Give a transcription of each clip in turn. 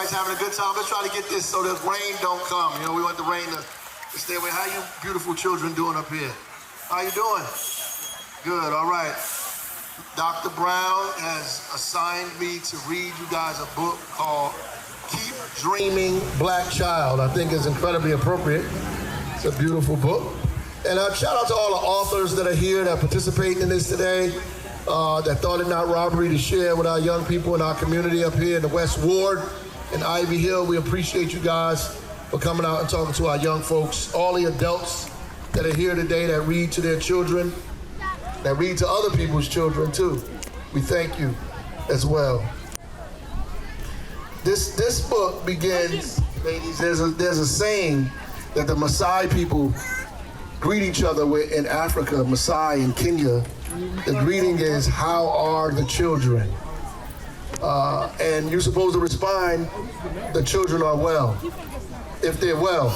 Everybody's having a good time. Let's try to get this so the rain don't come. You know, we want the rain to stay away. How you beautiful children doing up here? How you doing? Good, all right. Dr. Brown has assigned me to read you guys a book called Keep Dreaming, Black Child. I think is incredibly appropriate. It's a beautiful book. And shout out to all the authors that are here that participate in this today, that thought it not robbery to share with our young people in our community up here in the West Ward and Ivy Hill. We appreciate you guys for coming out and talking to our young folks, all the adults that are here today that read to their children, that read to other people's children too. We thank you as well. This book begins, ladies, there's a saying that the Maasai people greet each other with in Africa, Maasai in Kenya. The greeting is, how are the children? And you're supposed to respond, the children are well, if they're well.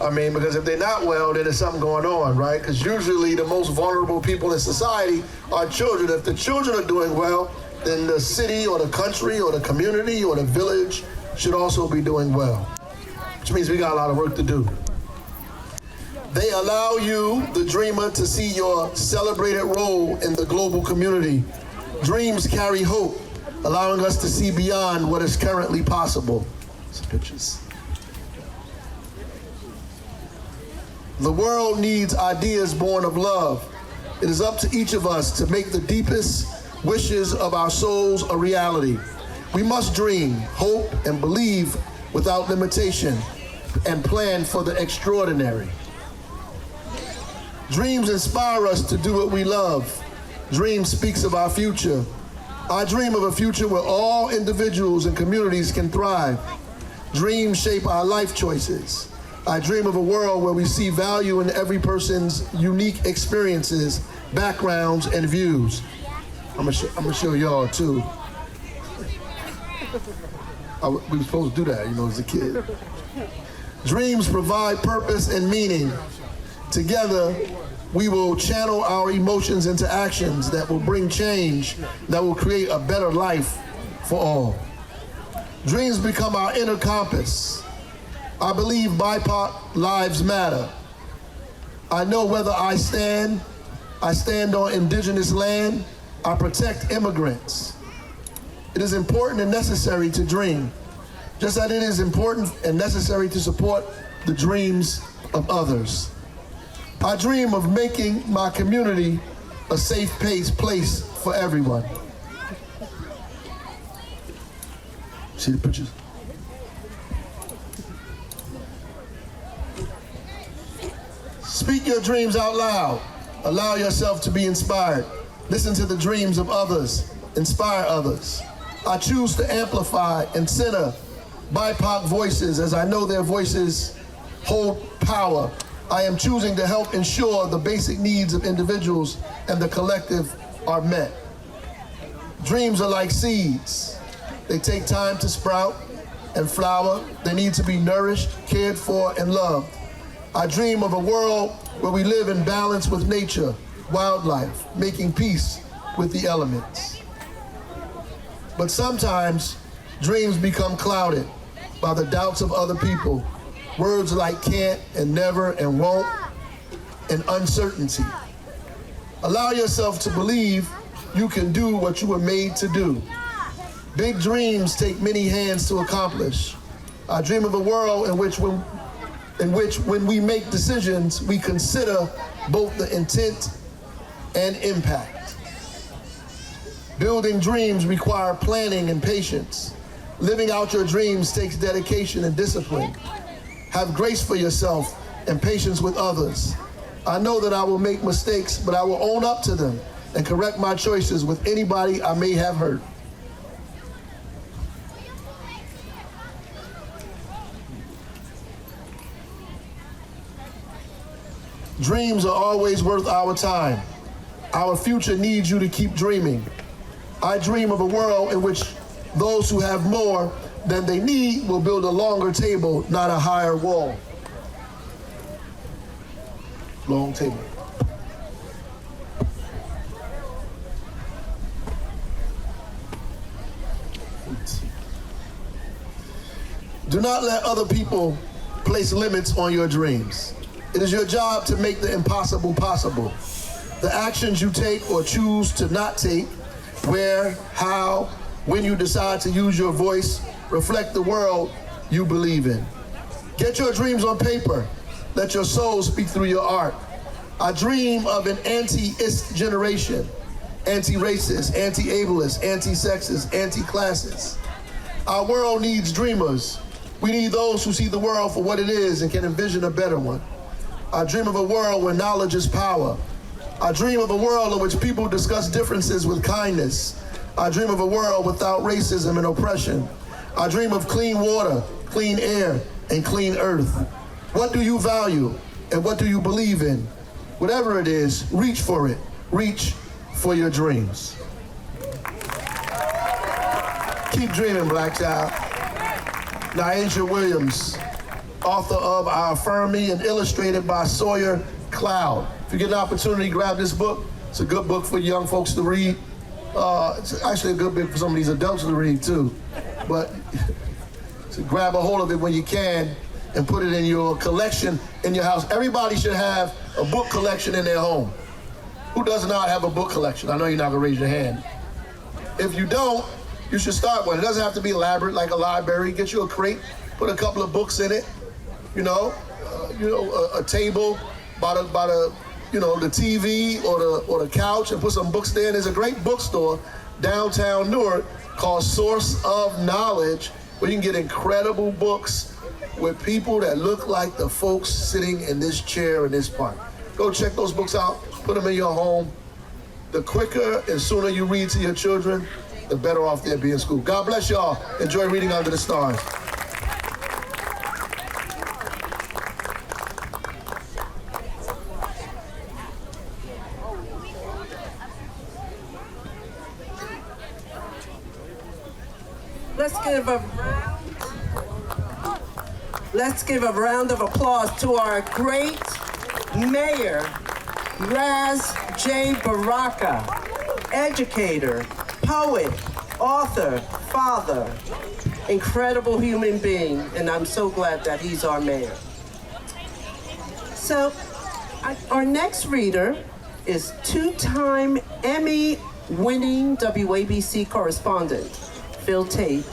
I mean, because if they're not well, then there's something going on, right? Because usually the most vulnerable people in society are children. If the children are doing well, then the city or the country or the community or the village should also be doing well, which means we got a lot of work to do. They allow you, the dreamer, to see your celebrated role in the global community. Dreams carry hope, allowing us to see beyond what is currently possible. Some pictures. The world needs ideas born of love. It is up to each of us to make the deepest wishes of our souls a reality. We must dream, hope, and believe without limitation, and plan for the extraordinary. Dreams inspire us to do what we love. Dream speaks of our future. I dream of a future where all individuals and communities can thrive. Dreams shape our life choices. I dream of a world where we see value in every person's unique experiences, backgrounds, and views. I'm gonna show y'all too. We were supposed to do that, you know, as a kid. Dreams provide purpose and meaning. Together, we will channel our emotions into actions that will bring change, that will create a better life for all. Dreams become our inner compass. I believe BIPOC lives matter. I know whether I stand on indigenous land, I protect immigrants. It is important and necessary to dream, just as it is important and necessary to support the dreams of others. I dream of making my community a safe place for everyone. See the pictures? Speak your dreams out loud. Allow yourself to be inspired. Listen to the dreams of others. Inspire others. I choose to amplify and center BIPOC voices as I know their voices hold power. I am choosing to help ensure the basic needs of individuals and the collective are met. Dreams are like seeds. They take time to sprout and flower. They need to be nourished, cared for, and loved. I dream of a world where we live in balance with nature, wildlife, making peace with the elements. But sometimes dreams become clouded by the doubts of other people. Words like can't and never and won't and uncertainty. Allow yourself to believe you can do what you were made to do. Big dreams take many hands to accomplish. I dream of a world in which when we make decisions, we consider both the intent and impact. Building dreams require planning and patience. Living out your dreams takes dedication and discipline. Have grace for yourself and patience with others. I know that I will make mistakes, but I will own up to them and correct my choices with anybody I may have hurt. Dreams are always worth our time. Our future needs you to keep dreaming. I dream of a world in which those who have more than they need will build a longer table, not a higher wall. Long table. Do not let other people place limits on your dreams. It is your job to make the impossible possible. The actions you take or choose to not take, where, how, when you decide to use your voice, reflect the world you believe in. Get your dreams on paper. Let your soul speak through your art. I dream of an anti-ist generation, anti-racist, anti-ableist, anti-sexist, anti-classist. Our world needs dreamers. We need those who see the world for what it is and can envision a better one. I dream of a world where knowledge is power. I dream of a world in which people discuss differences with kindness. I dream of a world without racism and oppression. I dream of clean water, clean air, and clean earth. What do you value and what do you believe in? Whatever it is, reach for it. Reach for your dreams. Keep dreaming, black child. Nyasha Williams, author of I Affirm Me and illustrated by Sawyer Cloud. If you get an opportunity, grab this book. It's a good book for young folks to read. It's actually a good book for some of these adults to read too. But so grab a hold of it when you can and put it in your collection in your house. Everybody should have a book collection in their home. Who does not have a book collection? I know you're not gonna raise your hand. If you don't, you should start one. It doesn't have to be elaborate like a library. Get you a crate, put a couple of books in it. A table by the the TV or the couch, and put some books there. And there's a great bookstore downtown Newark called Source of Knowledge, where you can get incredible books with people that look like the folks sitting in this chair in this park. Go check those books out, put them in your home. The quicker and sooner you read to your children, the better off they'll be in school. God bless y'all. Enjoy reading under the stars. Let's give a round of applause to our great mayor, Ras J. Baraka, educator, poet, author, father, incredible human being, and I'm so glad that he's our mayor. So, our next reader is two-time Emmy-winning WABC correspondent, Phil Tate.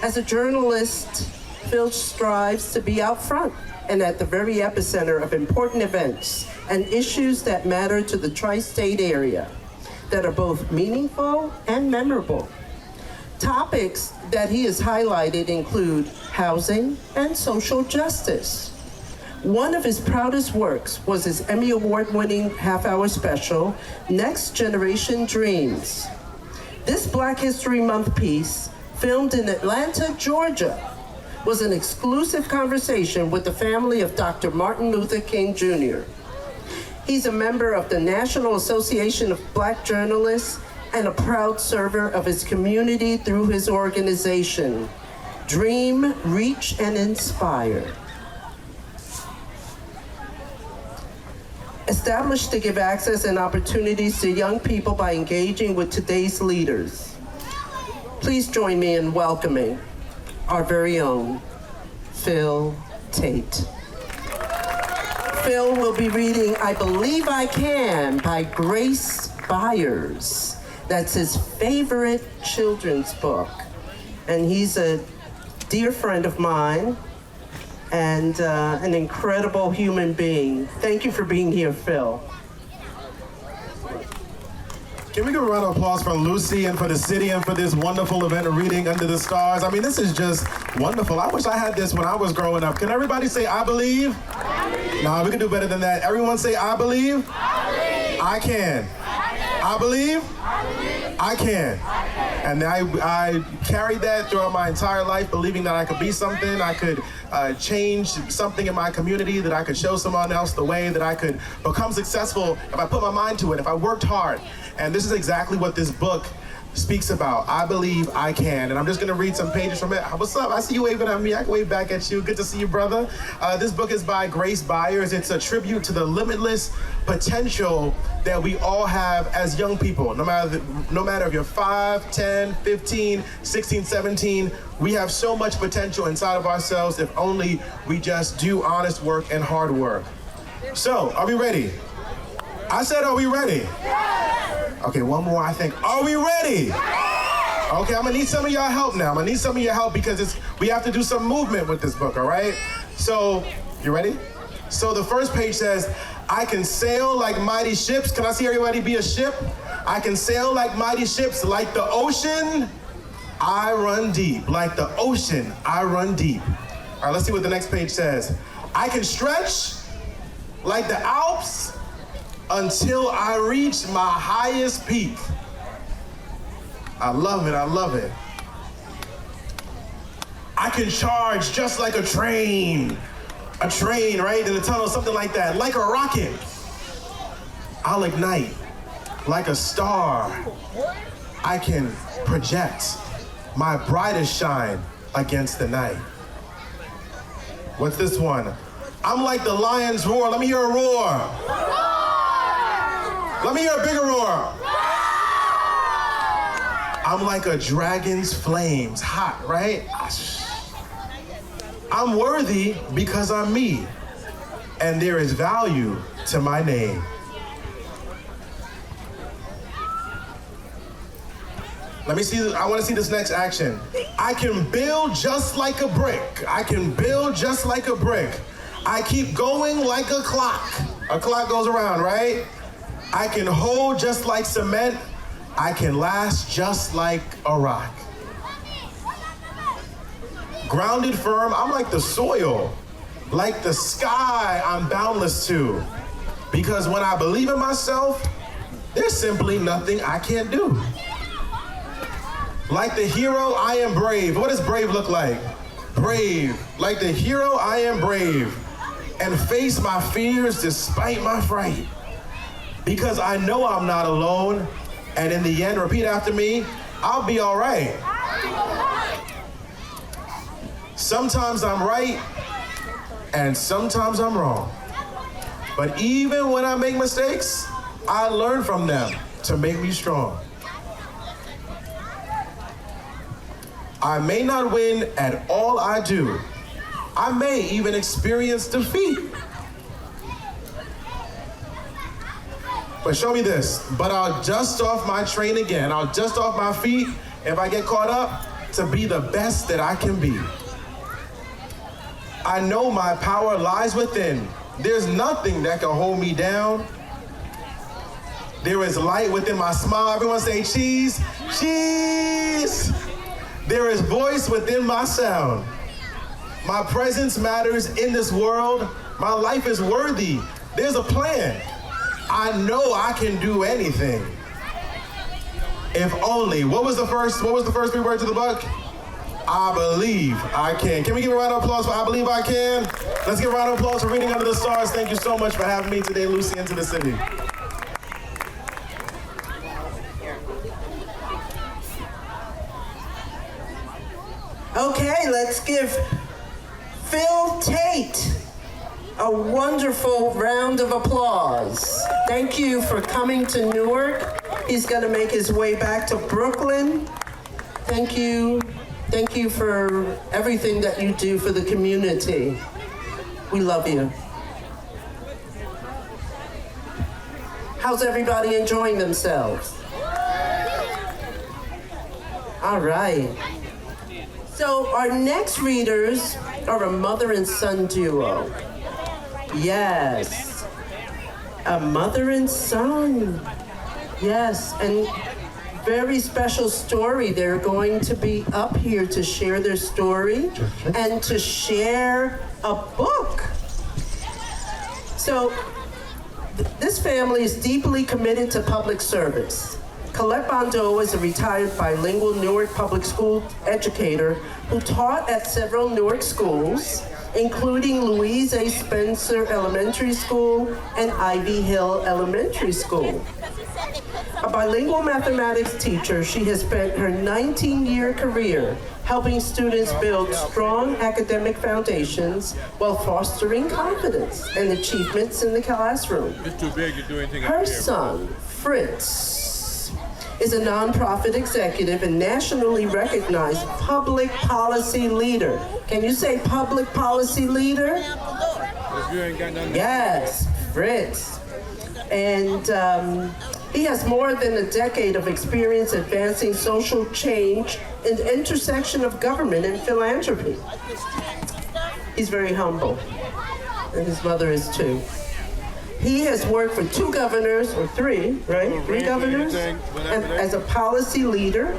As a journalist, Phil strives to be out front and at the very epicenter of important events and issues that matter to the tri-state area that are both meaningful and memorable. Topics that he has highlighted include housing and social justice. One of his proudest works was his Emmy Award-winning half-hour special, Next Generation Dreams. This Black History Month piece, filmed in Atlanta, Georgia, was an exclusive conversation with the family of Dr. Martin Luther King Jr. He's a member of the National Association of Black Journalists and a proud server of his community through his organization, Dream, Reach, and Inspire. Established to give access and opportunities to young people by engaging with today's leaders. Please join me in welcoming our very own Phil Tate. Phil will be reading I Believe I Can by Grace Byers. That's his favorite children's book. And he's a dear friend of mine and an incredible human being. Thank you for being here, Phil. Can we give a round of applause for Lucy and for the city and for this wonderful event of Reading Under the Stars? I mean, this is just wonderful. I wish I had this when I was growing up. Can everybody say, I believe? I believe. No, we can do better than that. Everyone say, I believe? I believe. I can. I believe? I believe. I can. And I carried that throughout my entire life, believing that I could be something, I could change something in my community, that I could show someone else the way, that I could become successful if I put my mind to it, if I worked hard. And this is exactly what this book speaks about I believe I can. And I'm just gonna read some pages from it. What's up? I see you waving at me. I can wave back at you. Good to see you, brother. This book is by Grace Byers. It's a tribute to the limitless potential that we all have as young people. No matter if you're 5, 10, 15, 16, 17, we have so much potential inside of ourselves if only we just do honest work and hard work. So, are we ready? I said, are we ready? Okay, one more, I think. Are we ready? Okay, I'm gonna need some of y'all help now. I'm gonna need some of your help because we have to do some movement with this book, all right? So, you ready? So the first page says, I can sail like mighty ships. Can I see everybody be a ship? I can sail like mighty ships, like the ocean, I run deep. Like the ocean, I run deep. All right, let's see what the next page says. I can stretch like the Alps until I reach my highest peak. I love it, I love it. I can charge just like a train, right, in the tunnel, something like that, like a rocket. I'll ignite like a star. I can project my brightest shine against the night. What's this one? I'm like the lion's roar. Let me hear a roar. Let me hear a bigger roar. I'm like a dragon's flames, hot, right? I'm worthy because I'm me, and there is value to my name. Let me see, I want to see this next action. I can build just like a brick. I can build just like a brick. I keep going like a clock. A clock goes around, right? I can hold just like cement. I can last just like a rock. Grounded firm, I'm like the soil. Like the sky, I'm boundless to. Because when I believe in myself, there's simply nothing I can't do. Like the hero, I am brave. What does brave look like? Brave. Like the hero, I am brave. And face my fears despite my fright. Because I know I'm not alone. And in the end, repeat after me, I'll be all right. Sometimes I'm right, and sometimes I'm wrong. But even when I make mistakes, I learn from them to make me strong. I may not win at all I do. I may even experience defeat. But show me this. But I'll dust off my train again. I'll dust off my feet if I get caught up to be the best that I can be. I know my power lies within. There's nothing that can hold me down. There is light within my smile. Everyone say cheese, cheese. There is voice within my sound. My presence matters in this world. My life is worthy. There's a plan. I know I can do anything. If only. What was the first 3 words of the book? I believe I can. Can we give a round of applause for I Believe I Can? Let's give a round of applause for Reading Under the Stars. Thank you so much for having me today, Lucy, into the city. Okay, let's give Phil Tate a wonderful round of applause. Thank you for coming to Newark. He's gonna make his way back to Brooklyn. Thank you. Thank you for everything that you do for the community. We love you. How's everybody enjoying themselves? All right. So our next readers are a mother and son duo. Yes, a mother and son. Yes, and very special story. They're going to be up here to share their story and to share a book. So this family is deeply committed to public service. Colette Bondo is a retired bilingual Newark public school educator who taught at several Newark schools, including Louise A. Spencer Elementary School and Ivy Hill Elementary School. A bilingual mathematics teacher, she has spent her 19-year career helping students build strong academic foundations while fostering confidence and achievements in the classroom. It's too big to do anything. Her son, Fritz, is a nonprofit executive and nationally recognized public policy leader. Can you say public policy leader? If you ain't got nothing. Yes, Fritz. And he has more than a decade of experience advancing social change in the intersection of government and philanthropy. He's very humble, and his mother is too. He has worked for 2 governors, or 3, right? 3 governors, and as a policy leader,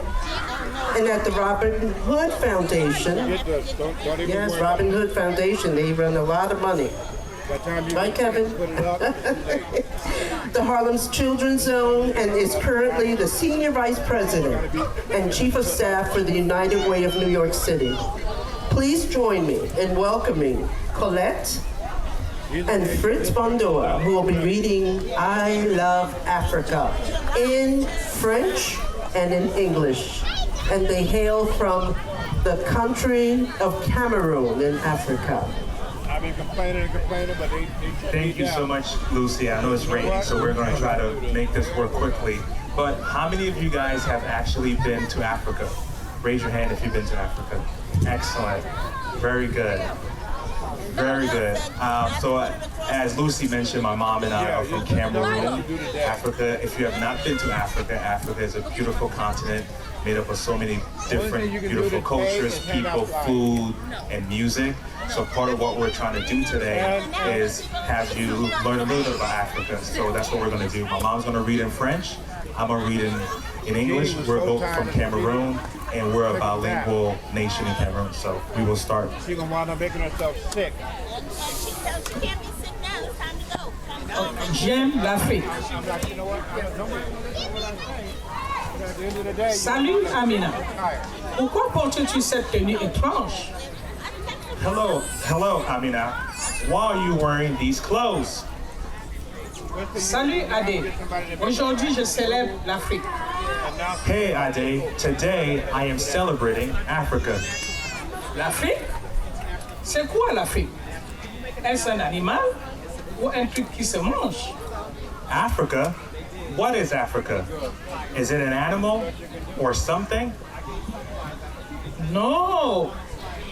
and at the Robin Hood Foundation. Don't even Yes, worry. Robin Hood Foundation, they run a lot of money. By the time you Right, Kevin? put it up, The Harlem's Children's Zone, and is currently the Senior Vice President and Chief of Staff for the United Way of New York City. Please join me in welcoming Colette and Fritz Bondoa, who will be reading I Love Africa in French and in English. And they hail from the country of Cameroon in Africa. I've been complaining, but they Thank you so much, Lucy. I know it's raining, so we're going to try to make this work quickly. But how many of you guys have actually been to Africa? Raise your hand if you've been to Africa. Excellent. Very good. Very good. As Lucy mentioned, my mom and I are from Cameroon, Africa. If you have not been to Africa, Africa is a beautiful continent made up of so many different beautiful cultures, people, food, and music. So part of what we're trying to do today is have you learn a little bit about Africa. So that's what we're going to do. My mom's going to read in French. I'm going to read in English. We're both from Cameroon, and we're a bilingual nation in Cameroon. So we will start. She's gonna wind up making herself sick. She can't be sick now. It's time to go. Time to go. J'aime l'Afrique. You know what? Don't worry. At the end of the day, Salut Amina. Pourquoi portes-tu cette tenue étrange? Hello, Amina. Why are you wearing these clothes? Salut Adé. Aujourd'hui, je célèbre l'Afrique. Hey, Ade. Today I am celebrating Africa. L'Afrique? C'est quoi l'Afrique? Est-ce un animal ou un truc qui se mange? Africa? What is Africa? Is it an animal or something? Non!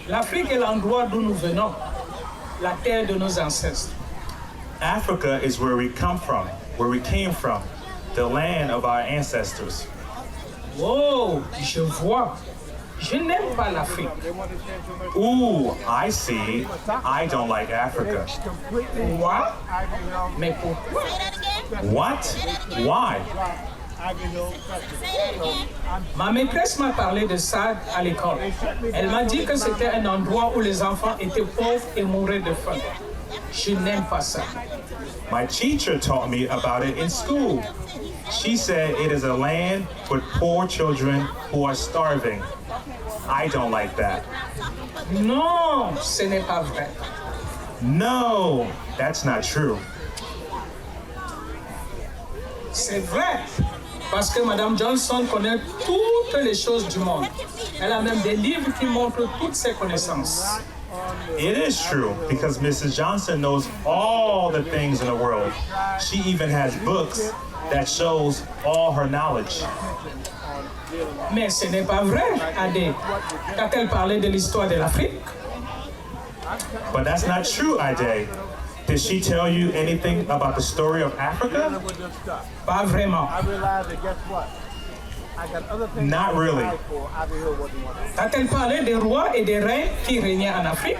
L'Afrique est l'endroit d'où nous venons, la terre de nos ancêtres. Africa is where we come from, where we came from, the land of our ancestors. Oh, je vois. Je n'aime pas l'Afrique. Ooh, I see. I don't like Africa. Quoi? Mais pourquoi? Say that again. What? Why? Say that again. Ma maîtresse m'a parlé de ça à l'école. Elle m'a dit que c'était un endroit où les enfants étaient pauvres et mouraient de faim. Je n'aime pas ça. My teacher taught me about it in school. She said it is a land with poor children who are starving. I don't like that. Non, ce n'est pas vrai. No, that's not true. C'est vrai. Parce que Madame Johnson connaît toutes les choses du monde. Elle a même des livres qui montrent toutes ses connaissances. It is true because Mrs. Johnson knows all the things in the world. She even has books that shows all her knowledge. Mais ce n'est pas vrai, Adé. Qu'a-t-elle parlé de l'histoire de l'Afrique? But that's not true, Ade. Did she tell you anything about the story of Africa? Pas vraiment. Not really. Qu'a-t-elle parlé des rois et des reines qui régnaient en Afrique?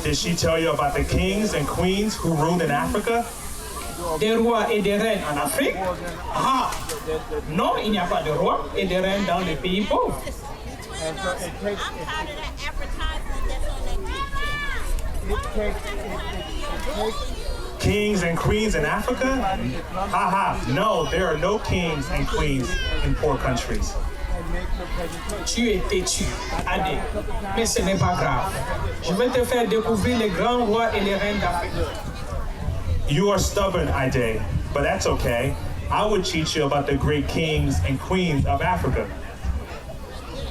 Did she tell you about the kings and queens who ruled in Africa? Des rois et des reines en Afrique? Ah! Non, il n'y a pas de rois et de reines dans les pays pauvres. I'm tired of that advertisement that's on the Kings and queens in Africa? Haha, no, there are no kings and queens in poor countries. Tu es têtu, Adé. Mais ce n'est pas grave. Je vais te faire découvrir les grands rois et les reines d'Afrique. You are stubborn, Ide, but that's okay. I would teach you about the great kings and queens of Africa.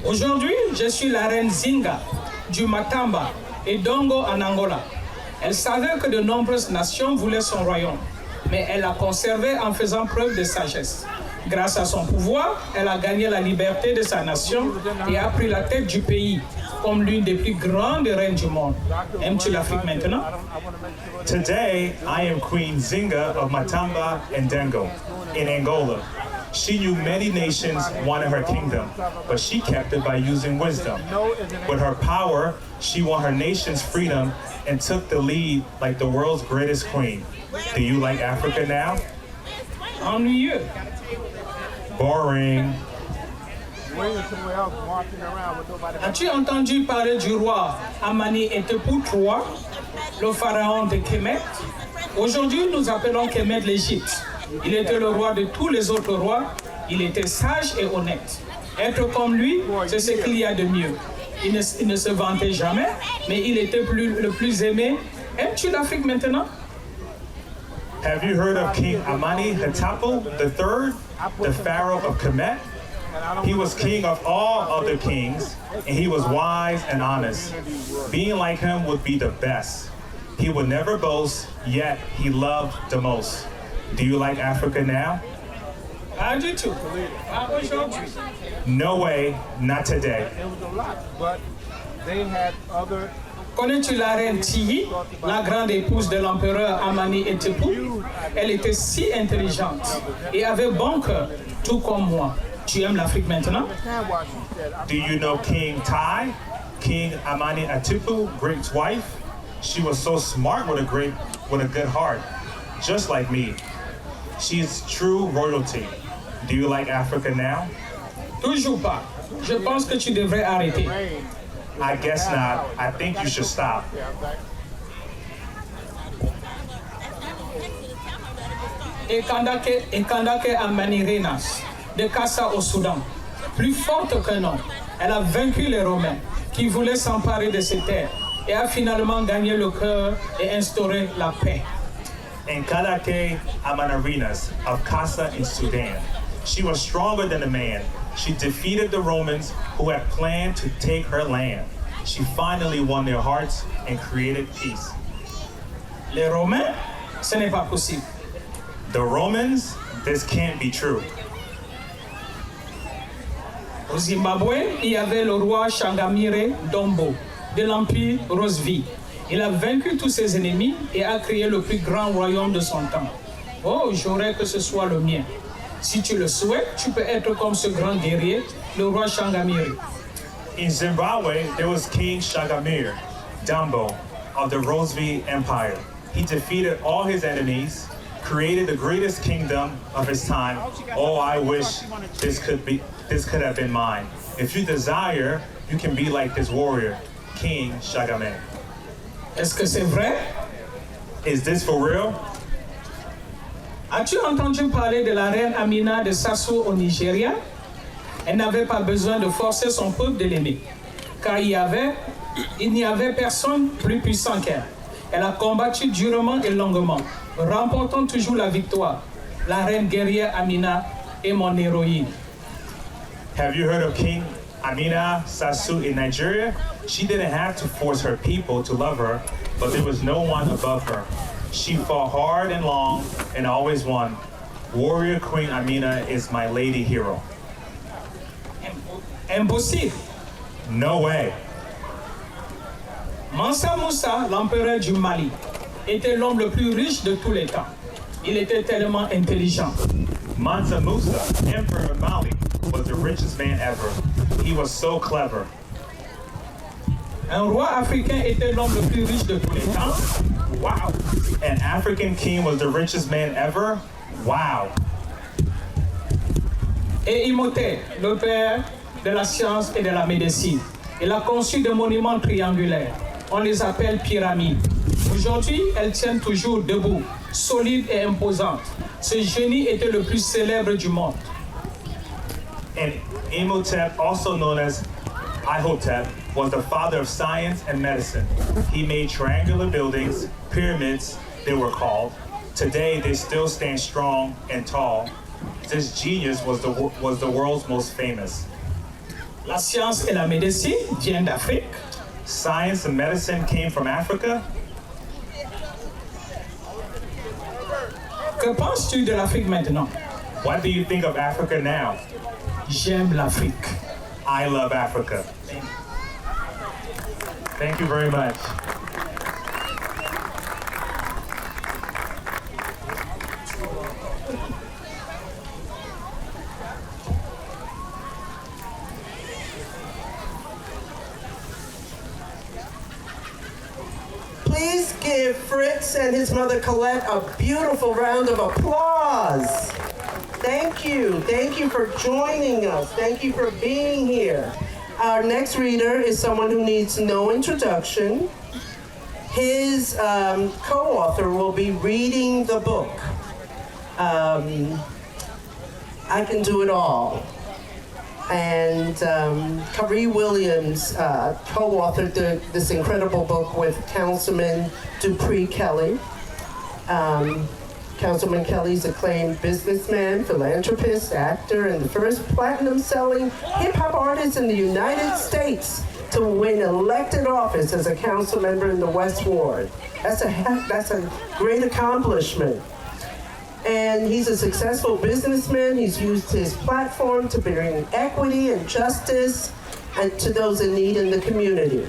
Aujourd'hui, je suis la reine Zinga du Matamba et Dongo en Angola. Elle savait que de nombreuses nations voulaient son royaume, mais elle l'a conservé en faisant preuve de sagesse. Grâce à son pouvoir, elle a gagné la liberté de sa nation et a pris la tête du pays comme l'une des plus grandes reines du monde. Aimes-tu l'Afrique maintenant? Today, I am Queen Zinga of Matamba and Dengo in Angola. She knew many nations wanted her kingdom, but she kept it by using wisdom. With her power, she won her nation's freedom and took the lead like the world's greatest queen. Do you like Africa now? Ennuyeux. Boring. Waiting somewhere else, marching around with nobody. As-tu entendu parler du roi Amani Etepu III, le pharaon de Kemet? Aujourd'hui, nous appelons Kemet l'Égypte. Il était le roi de tous les autres rois. Il était sage et honnête. Être comme lui, c'est ce qu'il y a de mieux. Il ne se vantait jamais, mais il était le plus aimé. Aimes-tu l'Afrique maintenant? Have you heard of King Amani Hatapu III, the pharaoh of Kemet? He was king of all other kings, and he was wise and honest. Being like him would be the best. He would never boast, yet he loved the most. Do you like Africa now? Pas du tout. Pas aujourd'hui. No way, not today. It was a lot, but they had other. Connais-tu la reine Tiyi, la grande épouse de l'empereur Amani Etepu? Elle était si intelligente et avait bon cœur, tout comme moi. Tu aimes l'Afrique maintenant? Understand why she said, Do you know King Tai, King Amani Atipu, great wife? She was so smart with a good heart, just like me. She is true royalty. Do you like Africa now? Toujours pas. Je pense que tu devrais arrêter. I guess not. I think you should stop. Ekandake Amani Renas, de Kassa au Soudan, plus forte qu'un homme, elle a vaincu les Romains qui voulaient s'emparer de ces terres et a finalement gagné le cœur et instauré la paix. And Kadake Amanarinas of Kassa in Sudan. She was stronger than a man. She defeated the Romans who had planned to take her land. She finally won their hearts and created peace. Les Romains, ce n'est pas possible. The Romans, this can't be true. Au Zimbabwe, il y avait le roi Shangamire Dombo de l'Empire Rosvi. Il a vaincu tous ses ennemis et a créé le plus grand royaume de son temps. Oh, j'aurais que ce soit le mien. Si tu le souhaites, tu peux être comme ce grand guerrier, le roi Shangamire. In Zimbabwe, there was King Shagamir Dambo of the Rosvi Empire. He defeated all his enemies, created the greatest kingdom of his time. Oh, I wish this could have been mine. If you desire, you can be like this warrior, King Shagamir. Est-ce que c'est vrai? Is this for real? As-tu entendu parler de la reine Amina de Sassou au Nigeria? Elle n'avait pas besoin de forcer son peuple de l'aimer, car il n'y avait personne plus puissant qu'elle. Elle a combattu durement et longuement, remportant toujours la victoire. La reine guerrière Amina est mon héroïne. Have you heard of King Amina Sassou in Nigeria? She didn't have to force her people to love her, but there was no one above her. She fought hard and long and always won. Warrior Queen Amina is my lady hero. Impossible. No way. Mansa Moussa, l'empereur du Mali, était l'homme le plus riche de tous les temps. Il était tellement intelligent. Mansa Musa, Emperor of Mali, was the richest man ever. He was so clever. Un roi africain était l'homme le plus riche de tous les temps. Wow. An African king was the richest man ever? Wow. Et Imhotep, le père de la science et de la médecine. Il a conçu des monuments triangulaires. On les appelle pyramides. Aujourd'hui, elles tiennent toujours debout, solides et imposantes. Ce génie était le plus célèbre du monde. And Imhotep, also known as Ihotep, was the father of science and medicine. He made triangular buildings, pyramids, they were called. Today, they still stand strong and tall. This genius was the world's most famous. La science et la médecine viennent d'Afrique. Science and medicine came from Africa. Que penses-tu de l'Afrique maintenant? What do you think of Africa now? J'aime l'Afrique. I love Africa. Thank you very much. Please give Fritz and his mother Colette a beautiful round of applause. Thank you. Thank you for joining us. Thank you for being here. Our next reader is someone who needs no introduction. His co-author will be reading the book, I Can Do It All. And Kari Williams co-authored this incredible book with Councilman Dupree Kelly. Councilman Kelly's acclaimed businessman, philanthropist, actor, and the first platinum-selling hip-hop artist in the United States to win elected office as a council member in the West Ward. That's a great accomplishment. And he's a successful businessman. He's used his platform to bring equity and justice and to those in need in the community.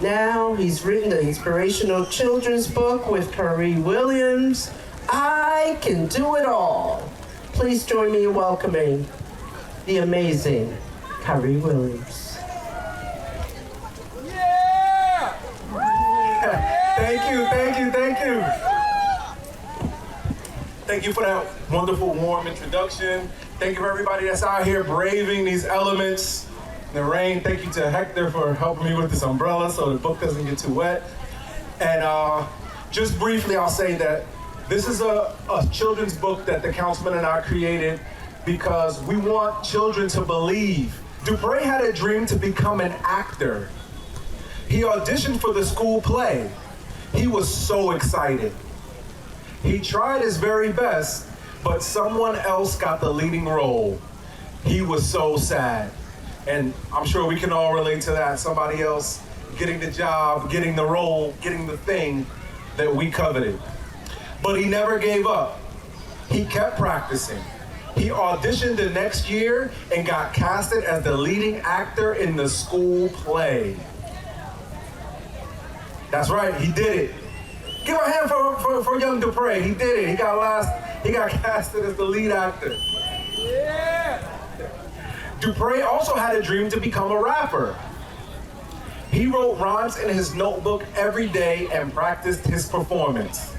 Now he's written the inspirational children's book with Kari Williams, I Can Do It All. Please join me in welcoming the amazing Kari Williams. Thank you. Thank you for that wonderful, warm introduction. Thank you for everybody that's out here braving these elements in the rain. Thank you to Hector for helping me with this umbrella so the book doesn't get too wet. And just briefly, I'll say that this is a children's book that the councilman and I created because we want children to believe. Dupree had a dream to become an actor. He auditioned for the school play. He was so excited. He tried his very best, but someone else got the leading role. He was so sad. And I'm sure we can all relate to that. Somebody else getting the job, getting the role, getting the thing that we coveted. But he never gave up. He kept practicing. He auditioned the next year and got casted as the leading actor in the school play. That's right, he did it. Give a hand for young Dupree. He did it. He got casted as the lead actor. Yeah. Dupree also had a dream to become a rapper. He wrote rhymes in his notebook every day and practiced his performance.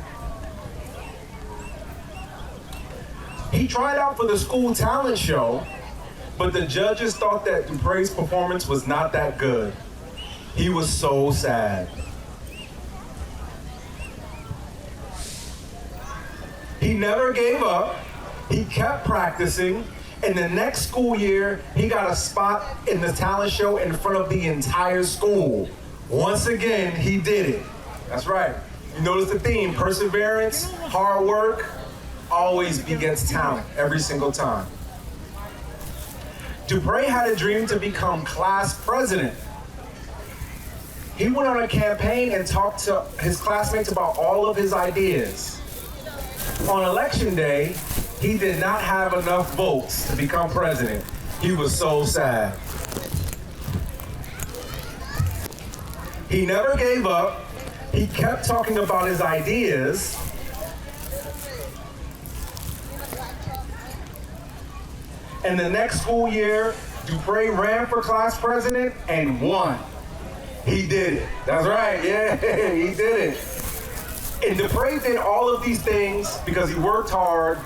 He tried out for the school talent show, but the judges thought that Dupree's performance was not that good. He was so sad. He never gave up. He kept practicing. And the next school year, he got a spot in the talent show in front of the entire school. Once again, he did it. That's right. You notice the theme, perseverance, hard work, always begets talent every single time. Dupree had a dream to become class president. He went on a campaign and talked to his classmates about all of his ideas. On election day, he did not have enough votes to become president. He was so sad. He never gave up. He kept talking about his ideas. And the next school year, Dupree ran for class president and won. He did it. That's right, yeah, he did it. And Dupree did all of these things because he worked hard,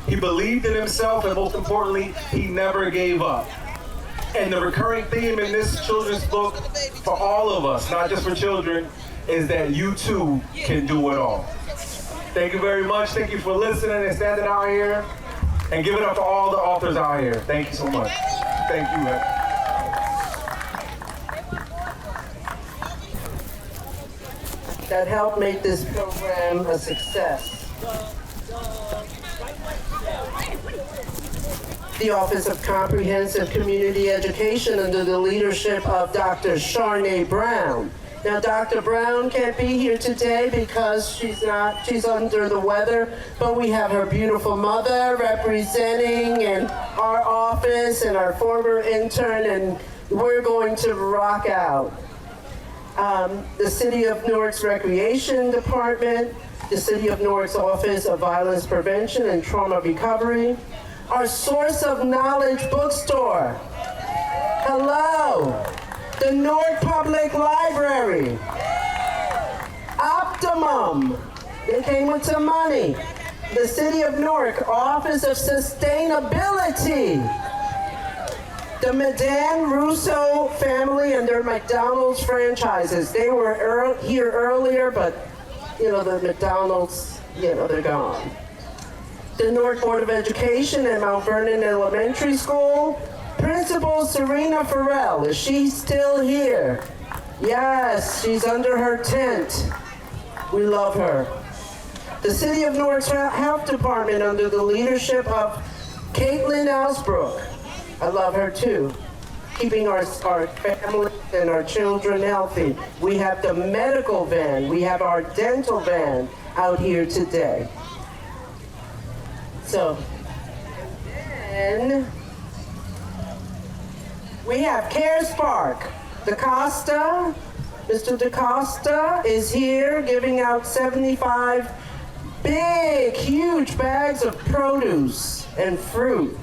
he believed in himself, and most importantly, he never gave up. And the recurring theme in this children's book for all of us, not just for children, is that you too can do it all. Thank you very much. Thank you for listening and standing out here. And give it up for all the authors out here. Thank you so much. Thank you, man. That helped make this program a success. the Office of Comprehensive Community Education under the leadership of Dr. Sharnae Brown. Now, Dr. Brown can't be here today because she's under the weather, but we have her beautiful mother representing and our office and our former intern, and we're going to rock out. The City of Newark's Recreation Department, the City of Newark's Office of Violence Prevention and Trauma Recovery, our Source of Knowledge bookstore. Hello. The Newark Public Library. Optimum. They came with some money. The City of Newark Office of Sustainability. The Madan Russo family and their McDonald's franchises. They were here earlier, but the McDonald's, they're gone. The Newark Board of Education and Mount Vernon Elementary School. Principal Serena Farrell, is she still here? Yes, she's under her tent. We love her. The City of Newark's Health Department under the leadership of Caitlin Alsbrook. I love her too. Keeping our families and our children healthy. We have the medical van, we have our dental van out here today. So, then we have CareSpark. DaCosta, Mr. DaCosta is here giving out 75 big, huge bags of produce and fruit.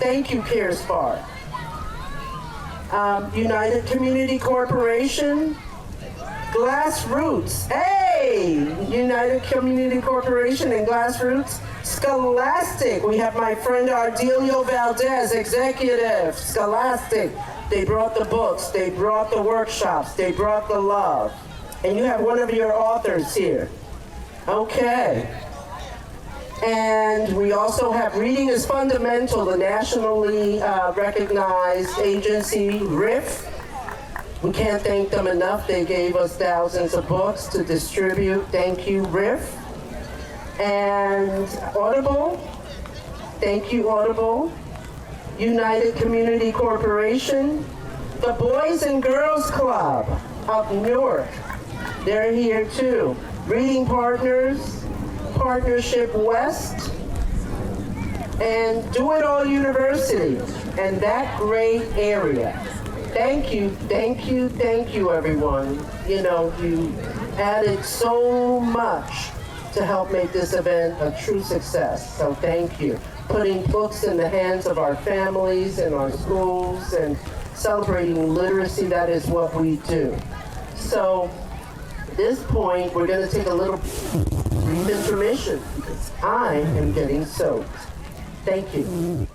Thank you, CareSpark. United Community Corporation, Glassroots. Hey, United Community Corporation and Glassroots. Scholastic, we have my friend Ardelio Valdez, executive, Scholastic. They brought the books, they brought the workshops, they brought the love. And you have one of your authors here. Okay. And we also have Reading is Fundamental, the nationally recognized agency, RIF. We can't thank them enough. They gave us thousands of books to distribute. Thank you, RIF. And Audible, thank you, Audible. United Community Corporation, the Boys and Girls Club of Newark, they're here too. Reading Partners, Partnership West, and Do It All University, and that great area. Thank you, thank you, thank you, everyone. You added so much to help make this event a true success, so thank you. Putting books in the hands of our families and our schools and celebrating literacy, that is what we do. So at this point, we're going to take a little brief intermission because I am getting soaked. Thank you.